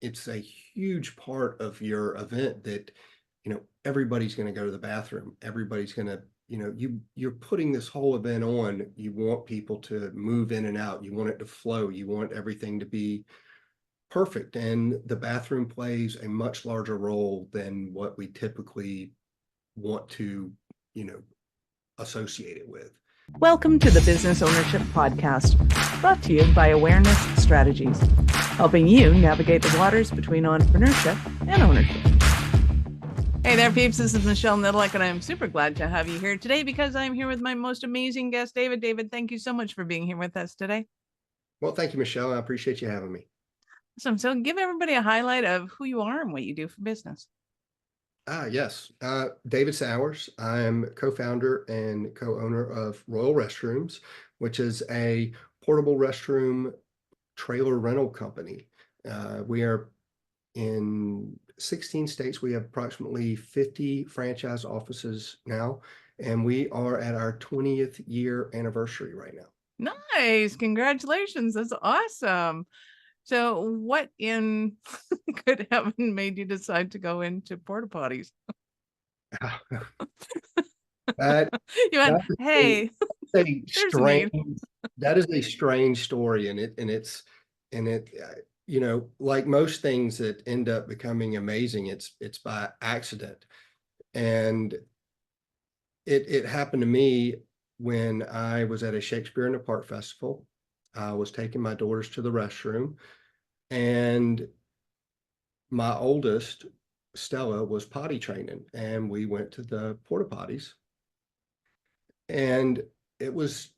it's a huge part of your event that, everybody's going to go to the bathroom. Everybody's going to, you're putting this whole event on. You want people to move in and out. You want it to flow. You want everything to be perfect. And the bathroom plays a much larger role than what we typically want to, associate it with. Welcome to the Business Ownership Podcast, brought to you by Awareness Strategies, helping you navigate the waters between entrepreneurship and ownership. Hey there, peeps. This is Michelle Nidlick, and I'm super glad to have you here today because I'm here with my most amazing guest, David. David, thank you so much for being here with us today. Well, thank you, Michelle. I appreciate you having me. Awesome. So give everybody a highlight of who you are and what you do for business. Yes. David Sauers. I'm co-founder and co-owner of Royal Restrooms, which is a portable restroom trailer rental company. We are in 16 states. We have approximately 50 franchise offices now, and we are at our 20th year anniversary right now. Nice. Congratulations. That's awesome. So what in good heaven made you decide to go into porta potties? You went, hey, that is a strange story, and it's like most things that end up becoming amazing, it's by accident. And it happened to me when I was at a Shakespeare in the Park festival. I was taking my daughters to the restroom, and my oldest, Stella, was potty training, and we went to the porta potties, and it was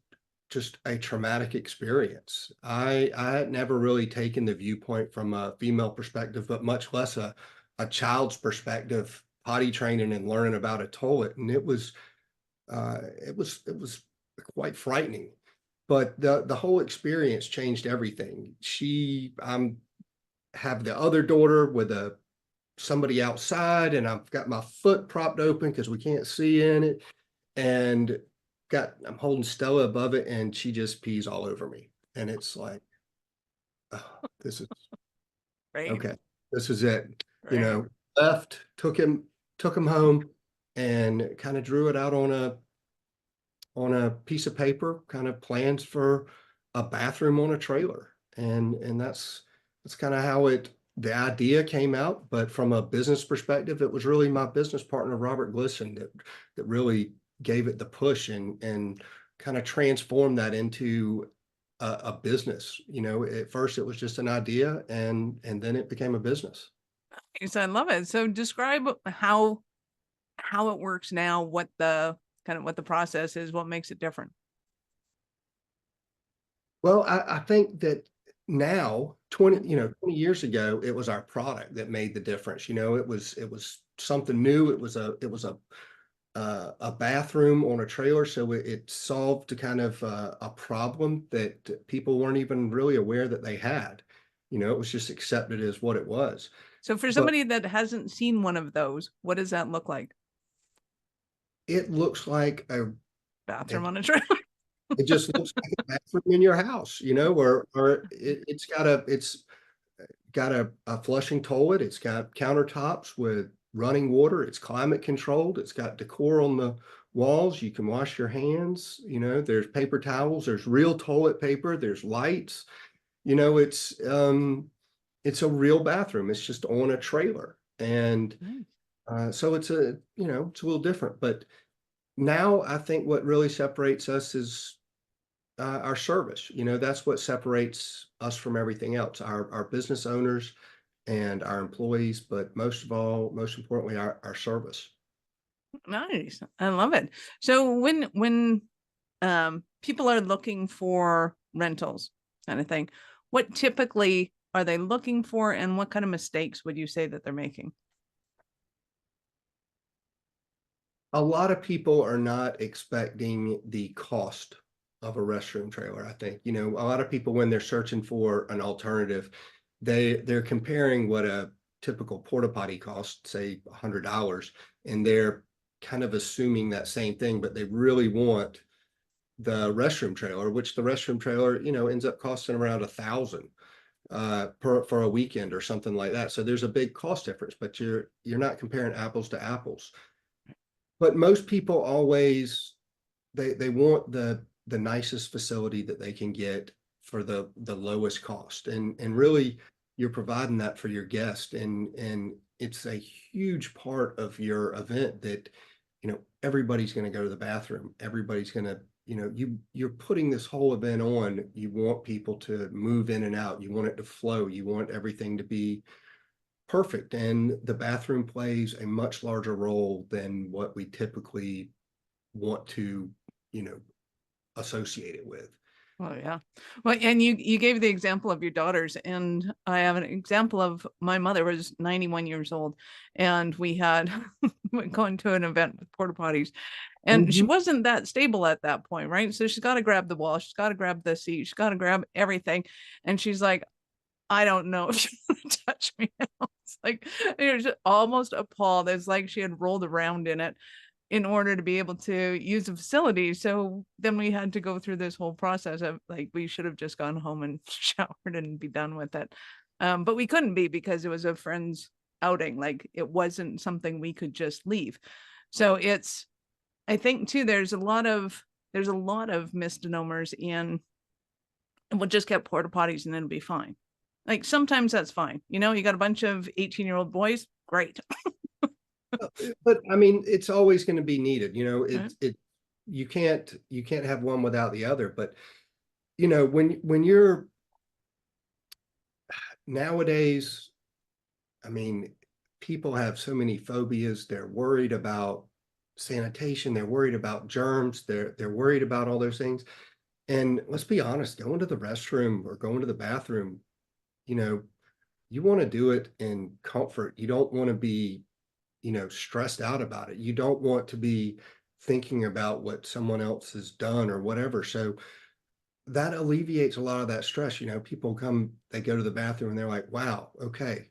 just a traumatic experience. I had never really taken the viewpoint from a female perspective, but much less a child's perspective, potty training and learning about a toilet. And it was quite frightening. But the whole experience changed everything. Have the other daughter with somebody outside, and I've got my foot propped open because we can't see in it, and I'm holding Stella above it, and she just pees all over me. And it's like, oh, this is right. Okay. This is it. Right. Left, took him home, and kind of drew it out on a piece of paper, kind of plans for a bathroom on a trailer. And that's kind of how the idea came out. But from a business perspective, it was really my business partner, Robert Glisson, that really gave it the push and kind of transformed that into a business. At first it was just an idea, and then it became a business. Nice. I love it. So describe how it works now, what the process is, what makes it different. Well, I think that now 20 years ago, it was our product that made the difference. It was something new. It was a bathroom on a trailer, so it solved kind of a problem that people weren't even really aware that they had. It was just accepted as what it was. So for somebody that hasn't seen one of those, what does that look like? It looks like a bathroom on a trailer. It just looks like a bathroom in your house, or it's got a flushing toilet. It's got countertops with running water. It's climate controlled. It's got decor on the walls. You can wash your hands. There's paper towels. There's real toilet paper. There's lights. It's a real bathroom. It's just on a trailer. And so it's a little different. But now I think what really separates us is our service. That's what separates us from everything else, our business owners and our employees, but most importantly, our service. Nice. I love it. So when people are looking for rentals kind of thing, what typically are they looking for, and what kind of mistakes would you say that they're making? A lot of people are not expecting the cost of a restroom trailer. I think, a lot of people, when they're searching for an alternative, they're comparing what a typical porta potty costs, say $100, and they're kind of assuming that same thing, but they really want the restroom trailer, which the restroom trailer, ends up costing around $1,000. for a weekend or something like that. So there's a big cost difference, but you're not comparing apples to apples. But most people always they want the nicest facility that they can get for the lowest cost, and really you're providing that for your guest, and it's a huge part of your event that everybody's going to go to the bathroom, everybody's going to you're putting this whole event on. You want people to move in and out, you want it to flow, you want everything to be perfect, and the bathroom plays a much larger role than what we typically want to you know associate it with. Oh yeah. Well, and you gave the example of your daughters, and I have an example of my mother was 91 years old, and we had going to an event with porta potties, and she Mhm. wasn't that stable at that point, right? So she's got to grab the wall, she's got to grab the seat, she's got to grab everything, and she's like, I don't know if you want to touch me now. It's like it was just almost appalled. It's like she had rolled around in it in order to be able to use the facility. So then we had to go through this whole process of like, we should have just gone home and showered and be done with it. But we couldn't be because it was a friend's outing. Like it wasn't something we could just leave. So I think too, there's a lot of misnomers in, and we'll just get porta potties and then it'll be fine. Like sometimes that's fine. You got a bunch of 18-year-old boys. Great. But I mean, it's always going to be needed. Right? You can't have one without the other. But when you're nowadays, I mean, people have so many phobias. They're worried about sanitation. They're worried about germs. They're worried about all those things. And let's be honest, going to the restroom or going to the bathroom, you know, you want to do it in comfort. You don't want to be stressed out about it. You don't want to be thinking about what someone else has done or whatever. So that alleviates a lot of that stress. People come, they go to the bathroom and they're like, wow, okay,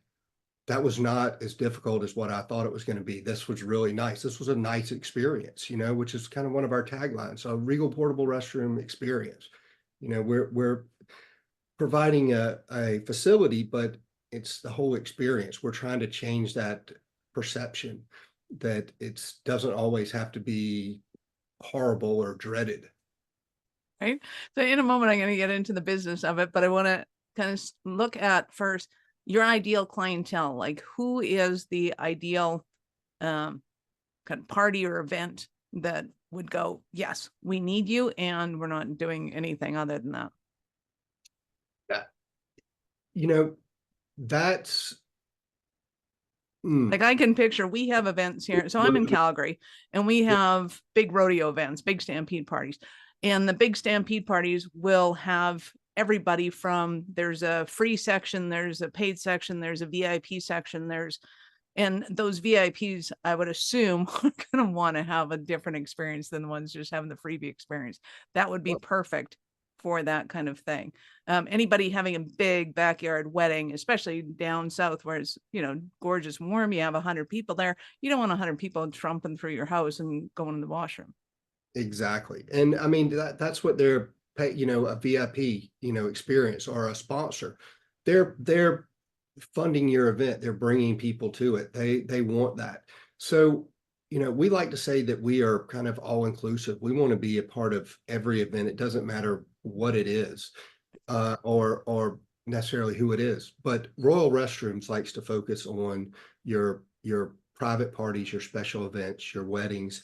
that was not as difficult as what I thought it was going to be. This was really nice. This was a nice experience, which is kind of one of our taglines, a Regal Portable Restroom experience. We're providing a facility, but it's the whole experience. We're trying to change that perception that it doesn't always have to be horrible or dreaded. Right. So in a moment, I'm going to get into the business of it, but I want to kind of look at first your ideal clientele. Like who is the ideal kind of party or event that would go, yes, we need you, and we're not doing anything other than that. Yeah. That's Like I can picture, we have events here. So I'm in Calgary, and we have big rodeo events, big stampede parties. And the big stampede parties will have everybody from, there's a free section, there's a paid section, there's a VIP section, and those VIPs, I would assume, are going to want to have a different experience than the ones just having the freebie experience. That would be perfect for that kind of thing. Anybody having a big backyard wedding, especially down south where it's, gorgeous warm, you have 100 people there. You don't want 100 people trumping through your house and going in the washroom. exactly. And I mean, that's what they're pay, a VIP, experience or a sponsor. They're funding your event. They're bringing people to it. They want that. So, we like to say that we are kind of all inclusive. We want to be a part of every event. It doesn't matter what it is, or necessarily who it is. But Royal Restrooms likes to focus on your private parties, your special events, your weddings,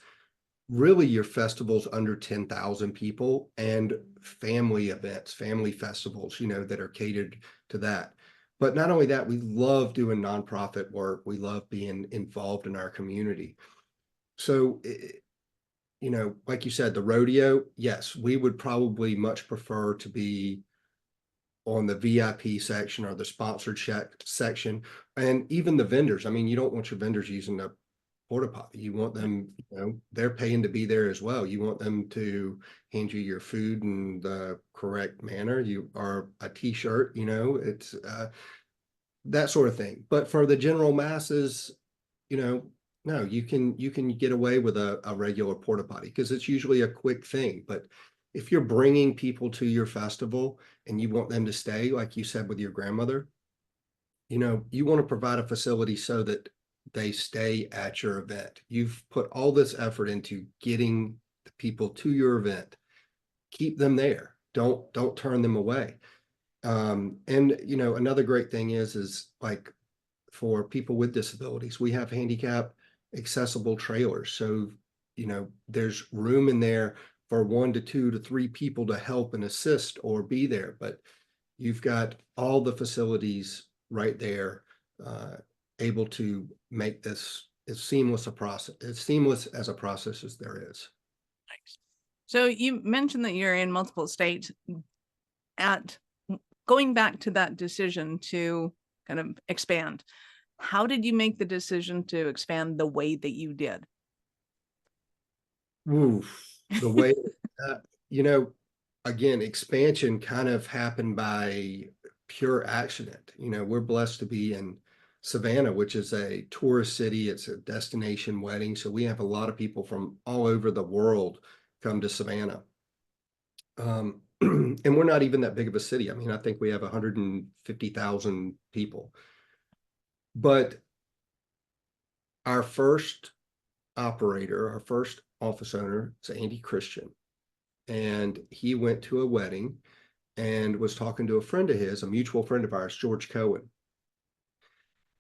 really your festivals under 10,000 people, and family events, family festivals, that are catered to that. But not only that, we love doing nonprofit work. We love being involved in our community. So, like you said, the rodeo, yes, we would probably much prefer to be on the VIP section or the sponsored check section, and even the vendors. I mean, you don't want your vendors using the porta potty. You want them, they're paying to be there as well. You want them to hand you your food in the correct manner. You are a t-shirt, it's that sort of thing. But for the general masses, no, you can get away with a regular porta potty because it's usually a quick thing. But if you're bringing people to your festival and you want them to stay, like you said with your grandmother, you want to provide a facility so that they stay at your event. You've put all this effort into getting the people to your event. Keep them there. Don't turn them away. And another great thing is like for people with disabilities, we have handicap accessible trailers. So, there's room in there for 1 to 2 to 3 people to help and assist or be there. But you've got all the facilities right there, able to make this as seamless as a process as there is. Nice. So you mentioned that you're in multiple states. At going back to that decision to kind of expand, how did you make the decision to expand the way that you did? Oof, the way, uh, you know, again, expansion kind of happened by pure accident. We're blessed to be in Savannah, which is a tourist city. It's a destination wedding. So we have a lot of people from all over the world come to Savannah. And we're not even that big of a city. I mean, I think we have 150,000 people. But our first operator, our first office owner, is Andy Christian. And he went to a wedding and was talking to a friend of his, a mutual friend of ours, George Cohen.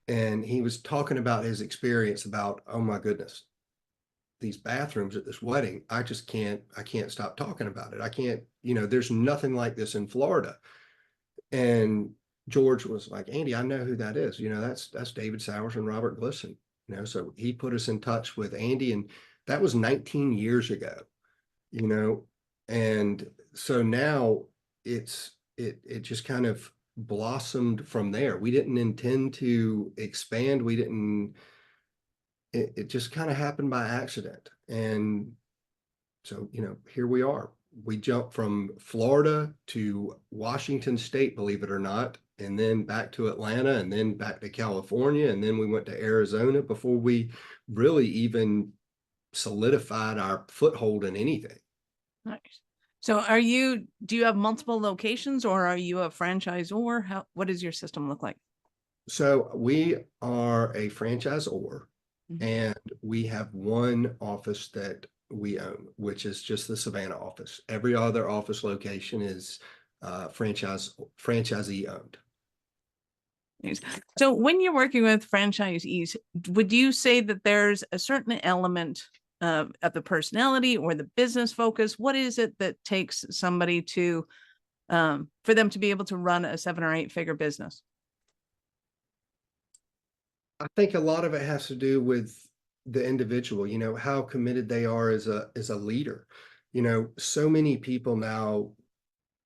And he was talking about his experience about, oh my goodness, these bathrooms at this wedding, I can't stop talking about it. I can't, there's nothing like this in Florida. And George was like, Andy, I know who that is. That's David Sauers and Robert Glisson. So he put us in touch with Andy, and that was 19 years ago, and so now it just kind of blossomed from there. We didn't intend to expand. It just kind of happened by accident. And so, here we are. We jumped from Florida to Washington State, believe it or not, and then back to Atlanta, and then back to California, and then we went to Arizona before we really even solidified our foothold in anything. Nice. So do you have multiple locations, or are you a franchisor? What does your system look like? So we are a franchisor, and we have one office that we own, which is just the Savannah office. Every other office location is franchisee owned. So when you're working with franchisees, would you say that there's a certain element of the personality or the business focus? What is it that takes somebody to for them to be able to run a 7 or 8 figure business? I think a lot of it has to do with the individual, how committed they are as a leader. So many people now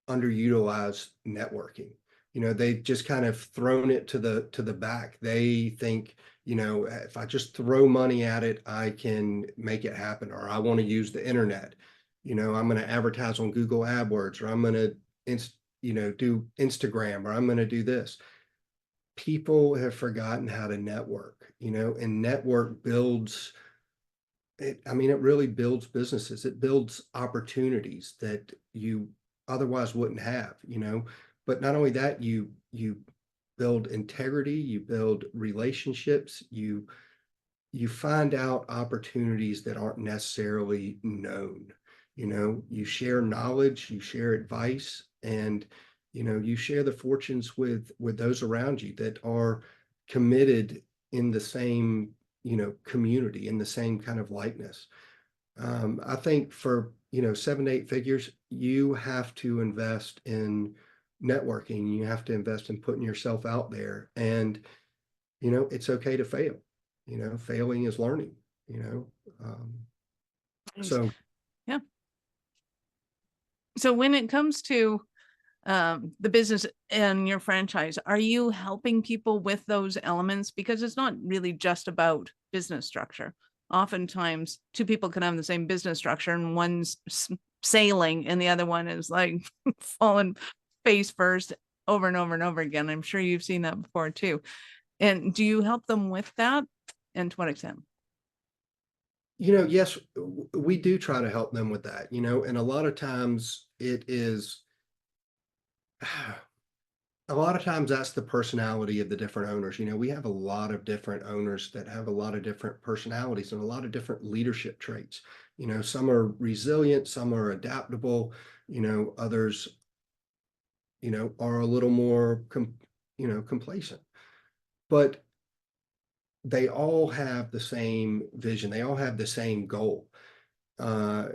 underutilize networking. They've just kind of thrown it to the back. They think, if I just throw money at it, I can make it happen. Or I want to use the internet. I'm going to advertise on Google AdWords, or I'm going to do Instagram, or I'm going to do this. People have forgotten how to network, and network builds it. I mean, it really builds businesses. It builds opportunities that you otherwise wouldn't have, but not only that, you build integrity, you build relationships, you find out opportunities that aren't necessarily known. You share knowledge, you share advice, and you share the fortunes with those around you that are committed in the same community, in the same kind of likeness. I think for 7 to 8 figures, you have to invest in networking. You have to invest in putting yourself out there, and it's okay to fail. Failing is learning. So yeah. So when it comes to the business and your franchise, are you helping people with those elements? Because it's not really just about business structure. Oftentimes 2 people can have the same business structure, and one's sailing and the other one is like falling face first over and over and over again. I'm sure you've seen that before too. And do you help them with that? And to what extent? Yes, we do try to help them with that, and a lot of times it is, a lot of times that's the personality of the different owners. We have a lot of different owners that have a lot of different personalities and a lot of different leadership traits. Some are resilient, some are adaptable, others, are a little more, complacent. But they all have the same vision. They all have the same goal. Uh,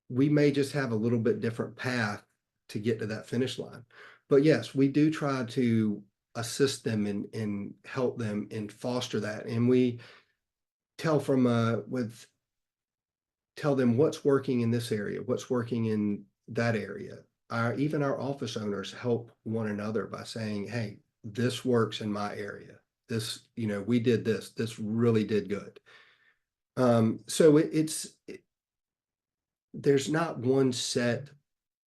we may just have a little bit different path to get to that finish line. But yes, we do try to assist them and help them and foster that. And we tell tell them what's working in this area, what's working in that area. Even our office owners help one another by saying, hey, this works in my area. This, we did this really did good. So there's not one set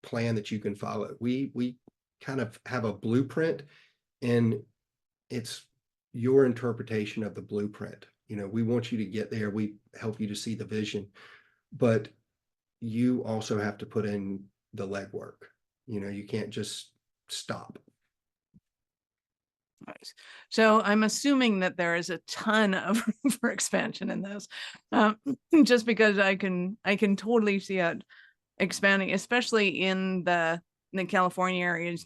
plan that you can follow. We kind of have a blueprint, and it's your interpretation of the blueprint. We want you to get there. We help you to see the vision, but you also have to put in the legwork. You can't just stop. Nice. So I'm assuming that there is a ton of room for expansion in this, just because I can totally see it expanding, especially in the California areas,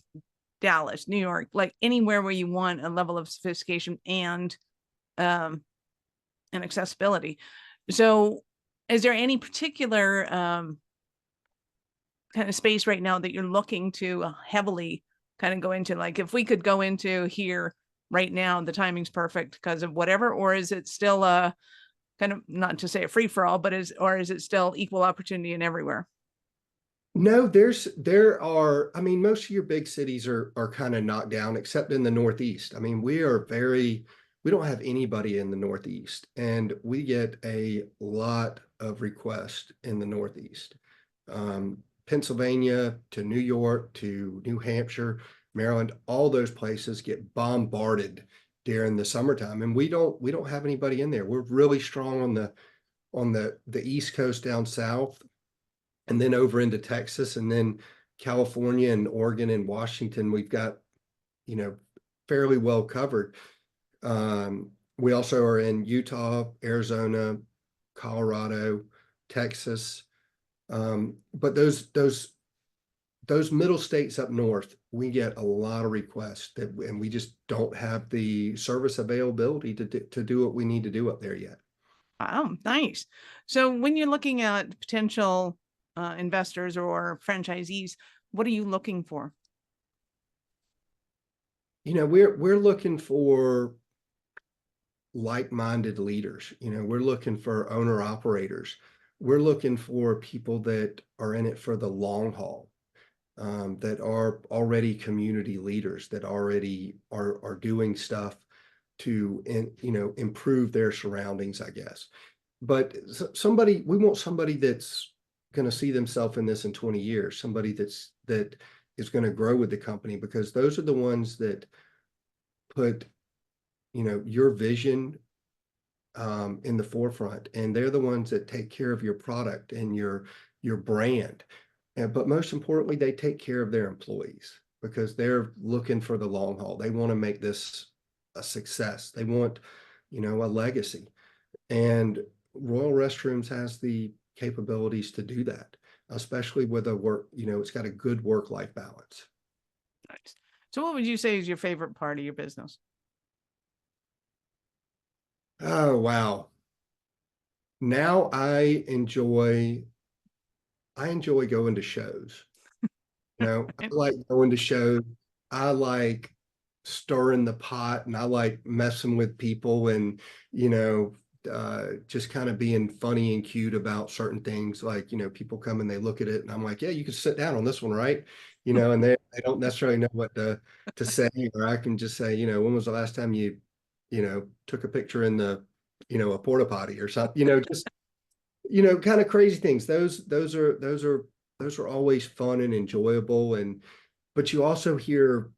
Dallas, New York, like anywhere where you want a level of sophistication and accessibility. So is there any particular kind of space right now that you're looking to heavily kind of go into? Like if we could go into here right now, the timing's perfect because of whatever, or is it still a kind of, not to say a free for all, but is it still equal opportunity in everywhere? No, I mean, most of your big cities are kind of knocked down, except in the Northeast. I mean, we don't have anybody in the Northeast, and we get a lot of requests in the Northeast. Pennsylvania to New York to New Hampshire, Maryland, all those places get bombarded during the summertime, and we don't have anybody in there. We're really strong on the East Coast down south, and then over into Texas, and then California and Oregon and Washington, we've got, fairly well covered. We also are in Utah, Arizona, Colorado, Texas. But those middle states up north, we get a lot of requests and we just don't have the service availability to do what we need to do up there yet. Wow, nice. So when you're looking at potential investors or franchisees, what are you looking for? We're looking for like-minded leaders. We're looking for owner operators. We're looking for people that are in it for the long haul, that are already community leaders, that already are doing stuff to improve their surroundings, I guess. But we want somebody that's going to see themselves in this in 20 years, somebody that is going to grow with the company, because those are the ones that put your vision in the forefront, and they're the ones that take care of your product and your brand. But most importantly, they take care of their employees because they're looking for the long haul. They want to make this a success. They want, a legacy. And Royal Restrooms has the capabilities to do that, especially with a work, it's got a good work-life balance. Nice. So what would you say is your favorite part of your business? Oh, wow. Now I enjoy going to shows. I like going to shows. I like stirring the pot, and I like messing with people, and just kind of being funny and cute about certain things. Like, people come and they look at it, and I'm like, yeah, you can sit down on this one, right? And they don't necessarily know what to say, or I can just say, when was the last time you took a picture in the a porta potty or something, just kind of crazy things. Those are always fun and enjoyable. But you also hear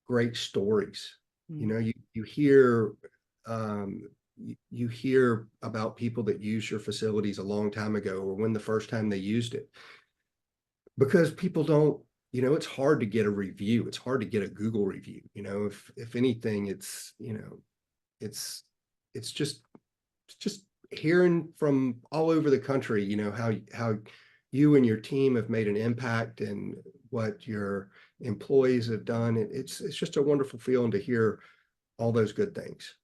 great stories. You hear, you hear about people that use your facilities a long time ago, or when the first time they used it, because people don't, it's hard to get a review. It's hard to get a Google review. If anything, it's it's just hearing from all over the country, how you and your team have made an impact and what your employees have done. It's just a wonderful feeling to hear all those good things.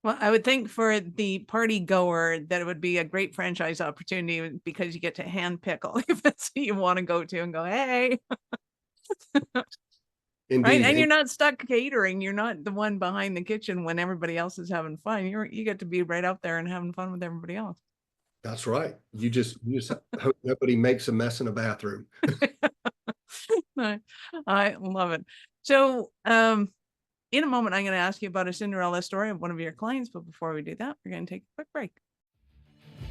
Well, I would think for the party goer that it would be a great franchise opportunity because you get to handpick all the events that you want to go to and go, hey, right? Indeed. And you're not stuck catering. You're not the one behind the kitchen when everybody else is having fun. You get to be right out there and having fun with everybody else. That's right. You just hope nobody makes a mess in a bathroom. I love it. So, in a moment, I'm going to ask you about a Cinderella story of one of your clients. But before we do that, we're going to take a quick break.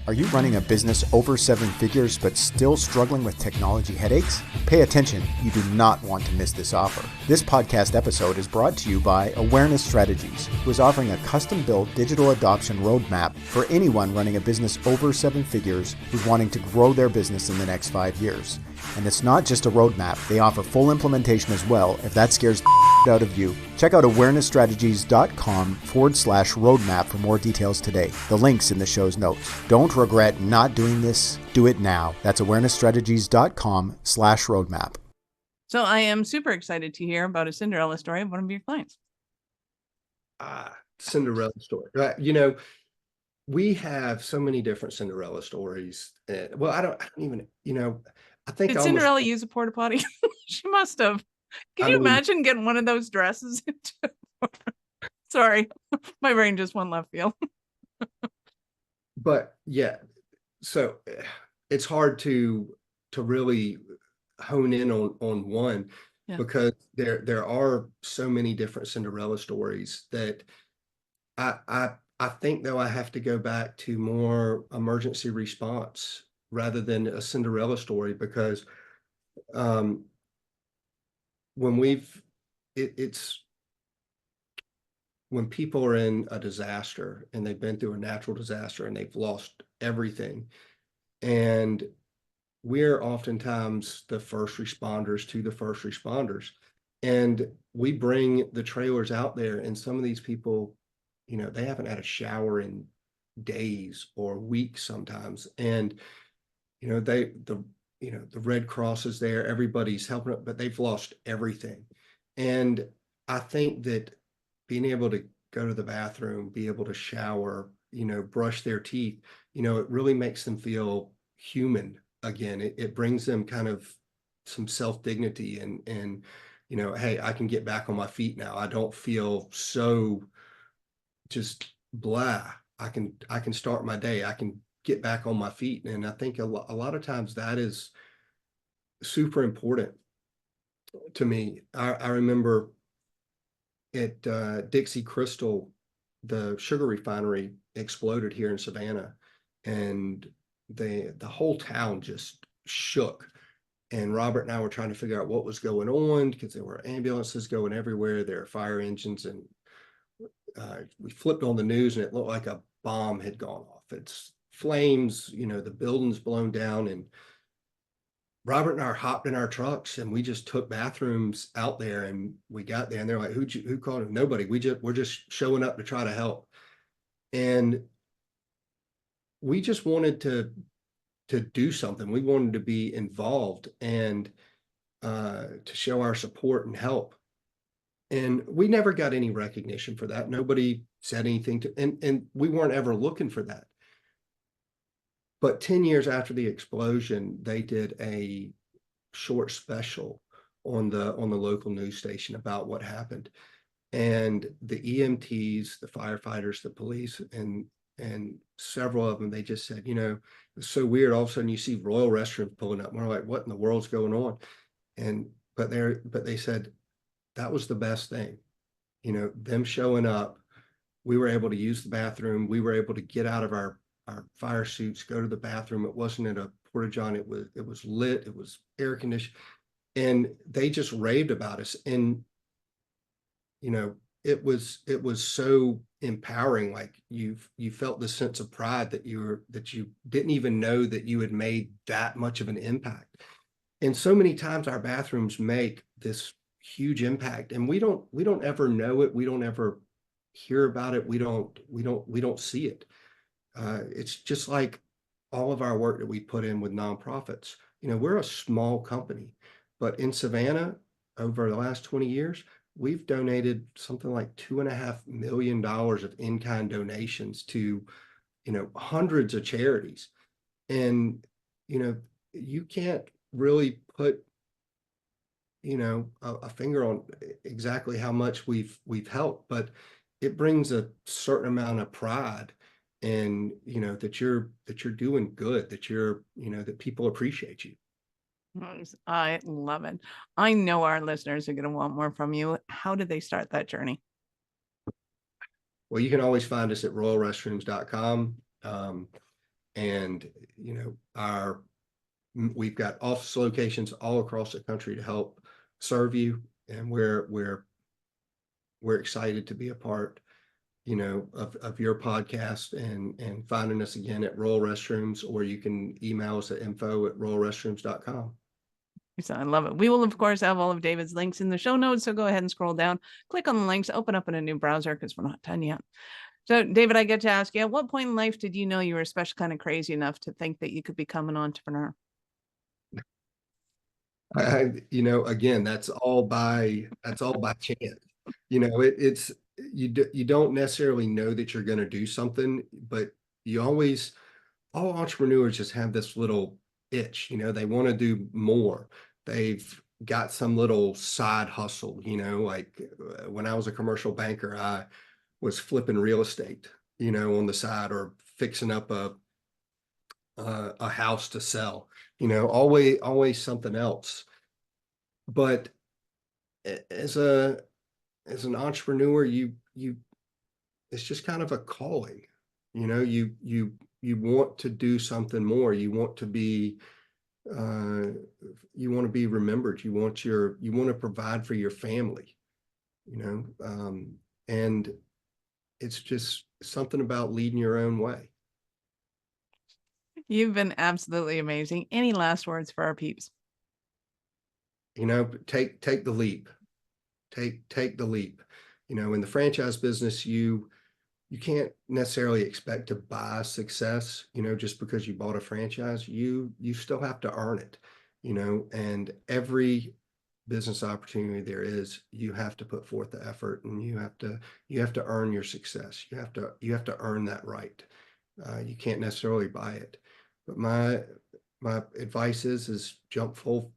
Are you running a business over 7 figures but still struggling with technology headaches? Pay attention, you do not want to miss this offer. This podcast episode is brought to you by Awareness Strategies, who is offering a custom-built digital adoption roadmap for anyone running a business over 7 figures who's wanting to grow their business in the next 5 years. And it's not just a roadmap, they offer full implementation as well if that scares the out of you. Check out awarenessstrategies.com/roadmap for more details today. The link's in the show's notes. Don't regret not doing this. Do it now. That's awarenessstrategies.com/roadmap. So I am super excited to hear about a Cinderella story of one of your clients. Cinderella story. We have so many different Cinderella stories. Well, I don't even, I think Did Cinderella use a porta potty? She must have. Can you imagine getting one of those dresses? Sorry, my brain just went left field. But yeah, so it's hard to really hone in on one, because there are so many different Cinderella stories that I think, though, I have to go back to more emergency response rather than a Cinderella story, because it's when people are in a disaster and they've been through a natural disaster and they've lost everything, and we're oftentimes the first responders to the first responders, and we bring the trailers out there, and some of these people, they haven't had a shower in days or weeks sometimes, and the Red Cross is there, everybody's helping up, but they've lost everything. And I think that being able to go to the bathroom, be able to shower, brush their teeth, it really makes them feel human again. It brings them kind of some self-dignity and hey, I can get back on my feet now. I don't feel so just blah. I can start my day. I can get back on my feet. And I think a lot of times that is super important to me. I remember at Dixie Crystal, the sugar refinery exploded here in Savannah, and the whole town just shook. And Robert and I were trying to figure out what was going on, because there were ambulances going everywhere, there are fire engines, and we flipped on the news and it looked like a bomb had gone off. It's flames, the building's blown down, and Robert and I hopped in our trucks and we just took bathrooms out there, and we got there and they're like, who called him? Nobody. We're just showing up to try to help. And we just wanted to do something. We wanted to be involved and to show our support and help. And we never got any recognition for that. Nobody said anything and we weren't ever looking for that. But 10 years after the explosion, they did a short special on the local news station about what happened. And the EMTs, the firefighters, the police, and several of them, they just said, it's so weird. All of a sudden you see Royal Restrooms pulling up. And we're like, what in the world's going on? But they said that was the best thing. Them showing up, we were able to use the bathroom. We were able to get out of our fire suits, go to the bathroom. It wasn't in a porta-john. It was lit. It was air conditioned. And they just raved about us. And, it was so empowering. Like you felt the sense of pride that you didn't even know that you had made that much of an impact. And so many times our bathrooms make this huge impact, and we don't ever know it. We don't ever hear about it. We don't see it. It's just like all of our work that we put in with nonprofits. You know, we're a small company, but in Savannah, over the last 20 years, we've donated something like $2.5 million of in-kind donations to, you know, hundreds of charities. And, you know, you can't really put, you know, a finger on exactly how much we've helped, but it brings a certain amount of pride, and you know that you're doing good, that you're, you know, that people appreciate you. Nice. I love it. I know our listeners are going to want more from you. How did they start that journey? Well, you can always find us at royalrestrooms.com. And you know, we've got office locations all across the country to help serve you, and we're excited to be a part, you know, of your podcast, and finding us again at Royal Restrooms, or you can email us at info@royalrestrooms.com. So I love it. We will, of course, have all of David's links in the show notes. So go ahead and scroll down, click on the links, open up in a new browser because we're not done yet. So, David, I get to ask you, at what point in life did you know you were especially kind of crazy enough to think that you could become an entrepreneur? You know, again, that's all by chance. You know, it's you don't necessarily know that you're going to do something, but you always, all entrepreneurs just have this little itch. You know, they want to do more. They've got some little side hustle. You know, like when I was a commercial banker, I was flipping real estate, you know, on the side, or fixing up a house to sell. You know, always something else. But as an entrepreneur, you it's just kind of a calling. You know, you want to do something more. You want to be remembered. You want to provide for your family, you know. And it's just something about leading your own way. You've been absolutely amazing. Any last words for our peeps? You know, take the leap. Take the leap. You know, in the franchise business, you can't necessarily expect to buy success, you know, just because you bought a franchise. You still have to earn it, you know, and every business opportunity there is, you have to put forth the effort, and you have to earn your success. You have to earn that right. You can't necessarily buy it. But my advice is jump full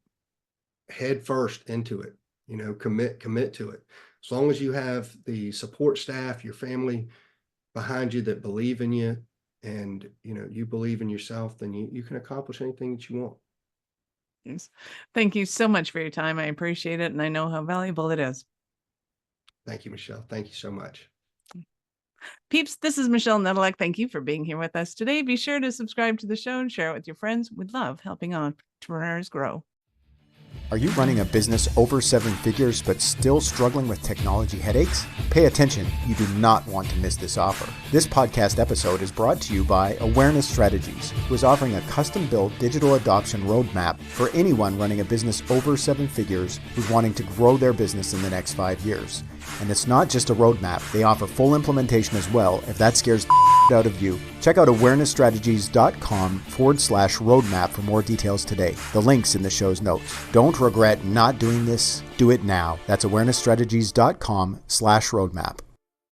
head first into it. You know, commit to it. As long as you have the support staff, your family behind you that believe in you, and you know, you believe in yourself, then you can accomplish anything that you want. Yes. Thank you so much for your time. I appreciate it, and I know how valuable it is. Thank you, Michelle. Thank you so much. Peeps, this is Michelle Nedelec. Thank you for being here with us today. Be sure to subscribe to the show and share it with your friends. We love helping entrepreneurs grow. Are you running a business over 7 figures but still struggling with technology headaches? Pay attention, you do not want to miss this offer. This podcast episode is brought to you by Awareness Strategies, who is offering a custom-built digital adoption roadmap for anyone running a business over 7 figures who's wanting to grow their business in the next 5 years. And it's not just a roadmap, they offer full implementation as well if that scares the out of you. Check out awarenessstrategies.com/roadmap for more details today. The link's in the show's notes. Don't regret not doing this. Do it now. That's awarenessstrategies.com/roadmap.